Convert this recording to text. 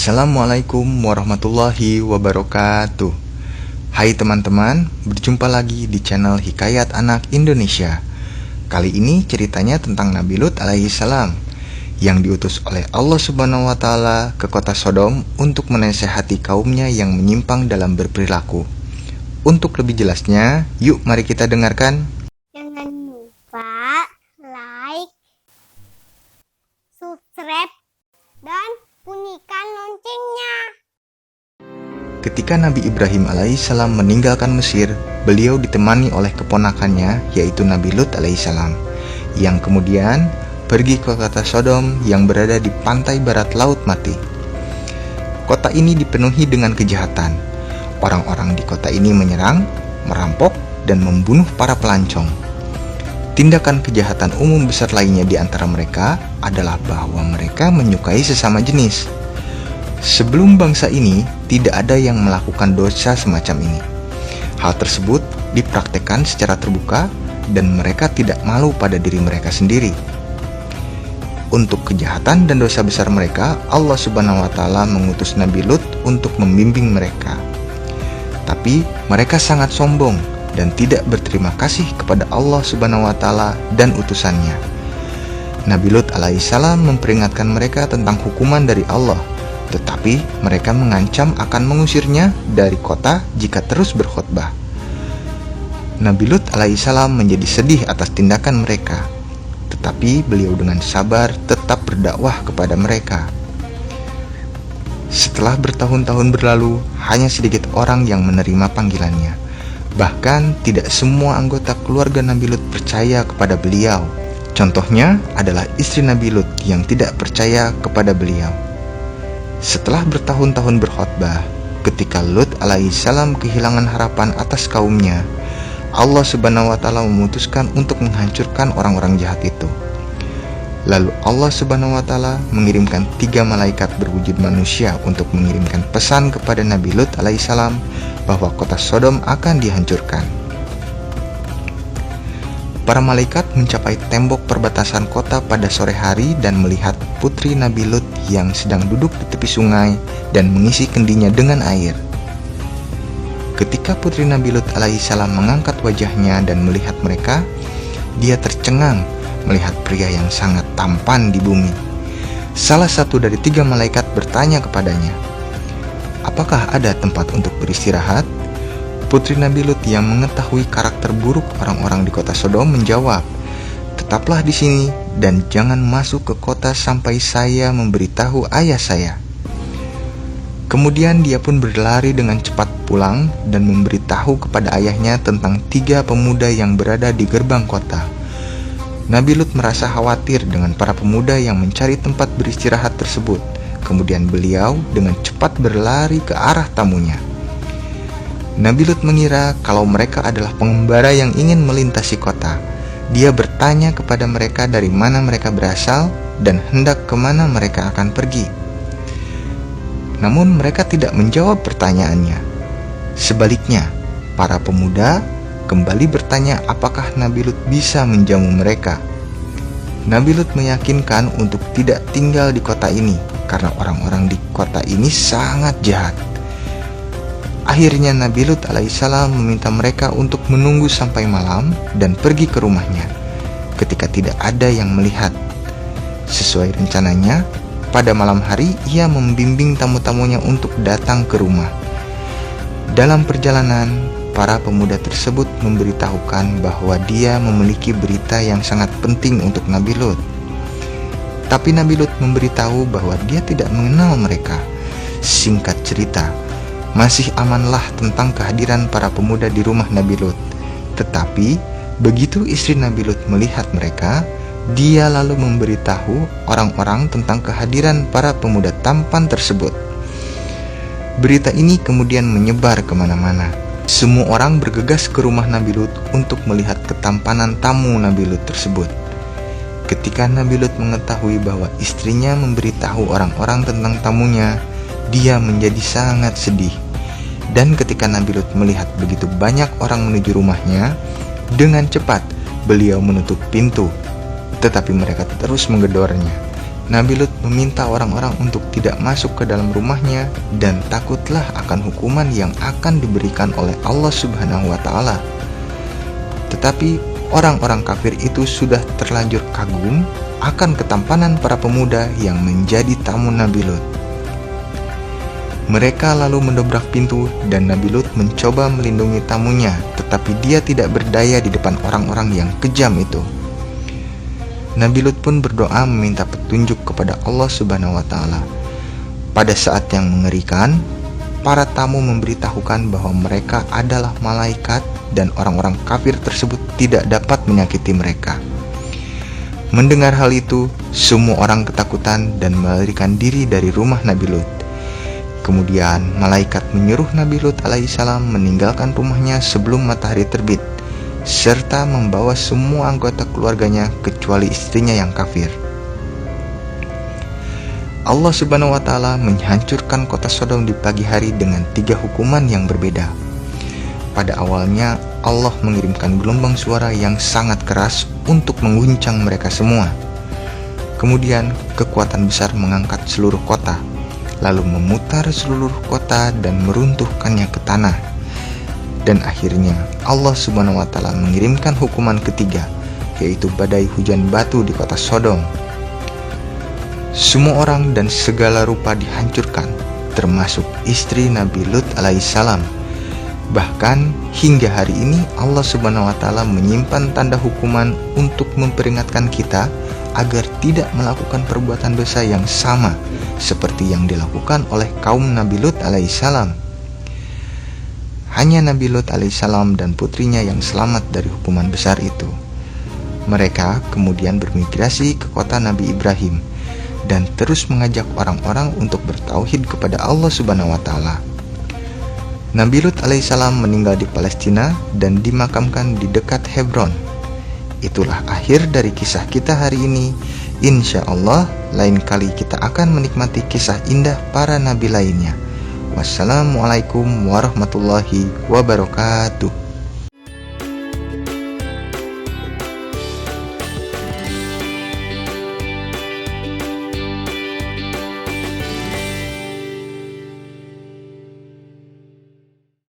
Assalamualaikum warahmatullahi wabarakatuh. Hai teman-teman, berjumpa lagi di channel Hikayat Anak Indonesia. Kali ini ceritanya tentang Nabi Lut alaihi salam yang diutus oleh Allah Subhanahu wa taala ke kota Sodom untuk menasehati kaumnya yang menyimpang dalam berperilaku. Untuk lebih jelasnya, yuk mari kita dengarkan. Jangan lupa like, subscribe, dan bunyikan loncengnya. Ketika Nabi Ibrahim alaihissalam meninggalkan Mesir, beliau ditemani oleh keponakannya, yaitu Nabi Lut alaihissalam, yang kemudian pergi ke kota Sodom yang berada di pantai barat Laut Mati. Kota ini dipenuhi dengan kejahatan. Orang-orang di kota ini menyerang, merampok, dan membunuh para pelancong. Tindakan kejahatan umum besar lainnya di antara mereka adalah bahwa mereka menyukai sesama jenis. Sebelum bangsa ini, tidak ada yang melakukan dosa semacam ini. Hal tersebut dipraktekkan secara terbuka dan mereka tidak malu pada diri mereka sendiri. Untuk kejahatan dan dosa besar mereka, Allah Subhanahu wa taala mengutus Nabi Lut untuk membimbing mereka. Tapi mereka sangat sombong dan tidak berterima kasih kepada Allah Subhanahu wa taala dan utusannya. Nabi Lut alaihissalam memperingatkan mereka tentang hukuman dari Allah, tetapi mereka mengancam akan mengusirnya dari kota jika terus berkhutbah. Nabi Lut alaihissalam menjadi sedih atas tindakan mereka, tetapi beliau dengan sabar tetap berdakwah kepada mereka. Setelah bertahun-tahun berlalu, hanya sedikit orang yang menerima panggilannya. Bahkan tidak semua anggota keluarga Nabi Lut percaya kepada beliau. Contohnya adalah istri Nabi Lut yang tidak percaya kepada beliau. Setelah bertahun-tahun berkhotbah, ketika Lut alaihissalam kehilangan harapan atas kaumnya, Allah Subhanahu wa taala memutuskan untuk menghancurkan orang-orang jahat itu. Lalu Allah Subhanahu wa taala mengirimkan 3 malaikat berwujud manusia untuk mengirimkan pesan kepada Nabi Lut alaihissalam bahwa kota Sodom akan dihancurkan. Para malaikat mencapai tembok perbatasan kota pada sore hari dan melihat putri Nabi Lut yang sedang duduk di tepi sungai dan mengisi kendinya dengan air. Ketika putri Nabi Lut alaihissalam mengangkat wajahnya dan melihat mereka, dia tercengang melihat pria yang sangat tampan di bumi. Salah satu dari 3 malaikat bertanya kepadanya, "Apakah ada tempat untuk beristirahat?" Putri Nabi Lut yang mengetahui karakter buruk orang-orang di kota Sodom menjawab, "Tetaplah di sini dan jangan masuk ke kota sampai saya memberitahu ayah saya." Kemudian dia pun berlari dengan cepat pulang dan memberitahu kepada ayahnya tentang 3 pemuda yang berada di gerbang kota. Nabi Lut merasa khawatir dengan para pemuda yang mencari tempat beristirahat tersebut. Kemudian beliau dengan cepat berlari ke arah tamunya. Nabi Lut mengira kalau mereka adalah pengembara yang ingin melintasi kota. Dia bertanya kepada mereka dari mana mereka berasal dan hendak kemana mereka akan pergi. Namun mereka tidak menjawab pertanyaannya. Sebaliknya, para pemuda kembali bertanya apakah Nabi Lut bisa menjamu mereka. Nabi Lut meyakinkan untuk tidak tinggal di kota ini karena orang-orang di kota ini sangat jahat. Akhirnya Nabi Lut alaihissalam meminta mereka untuk menunggu sampai malam dan pergi ke rumahnya ketika tidak ada yang melihat. Sesuai rencananya, pada malam hari ia membimbing tamu-tamunya untuk datang ke rumah. Dalam perjalanan, para pemuda tersebut memberitahukan bahwa dia memiliki berita yang sangat penting untuk Nabi Lut. Tapi Nabi Lut memberitahu bahwa dia tidak mengenal mereka. Singkat cerita, masih amanlah tentang kehadiran para pemuda di rumah Nabi Lut. Tetapi begitu istri Nabi Lut melihat mereka, dia lalu memberitahu orang-orang tentang kehadiran para pemuda tampan tersebut. Berita ini kemudian menyebar kemana-mana. Semua orang bergegas ke rumah Nabi Lut untuk melihat ketampanan tamu Nabi Lut tersebut. Ketika Nabi Lut mengetahui bahwa istrinya memberitahu orang-orang tentang tamunya, dia menjadi sangat sedih. Dan ketika Nabi Lut melihat begitu banyak orang menuju rumahnya, dengan cepat beliau menutup pintu. Tetapi mereka terus menggedornya. Nabi Lut meminta orang-orang untuk tidak masuk ke dalam rumahnya dan takutlah akan hukuman yang akan diberikan oleh Allah Subhanahu wa Ta'ala. Tetapi orang-orang kafir itu sudah terlanjur kagum akan ketampanan para pemuda yang menjadi tamu Nabi Lut. Mereka lalu mendobrak pintu dan Nabi Lut mencoba melindungi tamunya, tetapi dia tidak berdaya di depan orang-orang yang kejam itu. Nabi Lut pun berdoa meminta petunjuk kepada Allah Subhanahu wa Ta'ala. Pada saat yang mengerikan, para tamu memberitahukan bahwa mereka adalah malaikat dan orang-orang kafir tersebut tidak dapat menyakiti mereka. Mendengar hal itu, semua orang ketakutan dan melarikan diri dari rumah Nabi Lut. Kemudian malaikat menyuruh Nabi Lut alaihissalam meninggalkan rumahnya sebelum matahari terbit, serta membawa semua anggota keluarganya kecuali istrinya yang kafir. Allah Subhanahu wa Ta'ala menghancurkan kota Sodom di pagi hari dengan 3 hukuman yang berbeda. Pada awalnya Allah mengirimkan gelombang suara yang sangat keras untuk mengguncang mereka semua. Kemudian kekuatan besar mengangkat seluruh kota, lalu memutar seluruh kota dan meruntuhkannya ke tanah. Dan akhirnya Allah Subhanahu wa Ta'ala mengirimkan hukuman ketiga, yaitu badai hujan batu di kota Sodom. Semua orang dan segala rupa dihancurkan, termasuk istri Nabi Lut alaihissalam. Bahkan hingga hari ini Allah Subhanahu wa Ta'ala menyimpan tanda hukuman untuk memperingatkan kita agar tidak melakukan perbuatan dosa yang sama seperti yang dilakukan oleh kaum Nabi Lut alaihissalam. Hanya Nabi Lut alaihissalam dan putrinya yang selamat dari hukuman besar itu. Mereka kemudian bermigrasi ke kota Nabi Ibrahim dan terus mengajak orang-orang untuk bertauhid kepada Allah Subhanahu wa Ta'ala. Nabi Lut alaihissalam meninggal di Palestina dan dimakamkan di dekat Hebron. Itulah akhir dari kisah kita hari ini. Insya Allah lain kali kita akan menikmati kisah indah para nabi lainnya. Wassalamualaikum warahmatullahi wabarakatuh.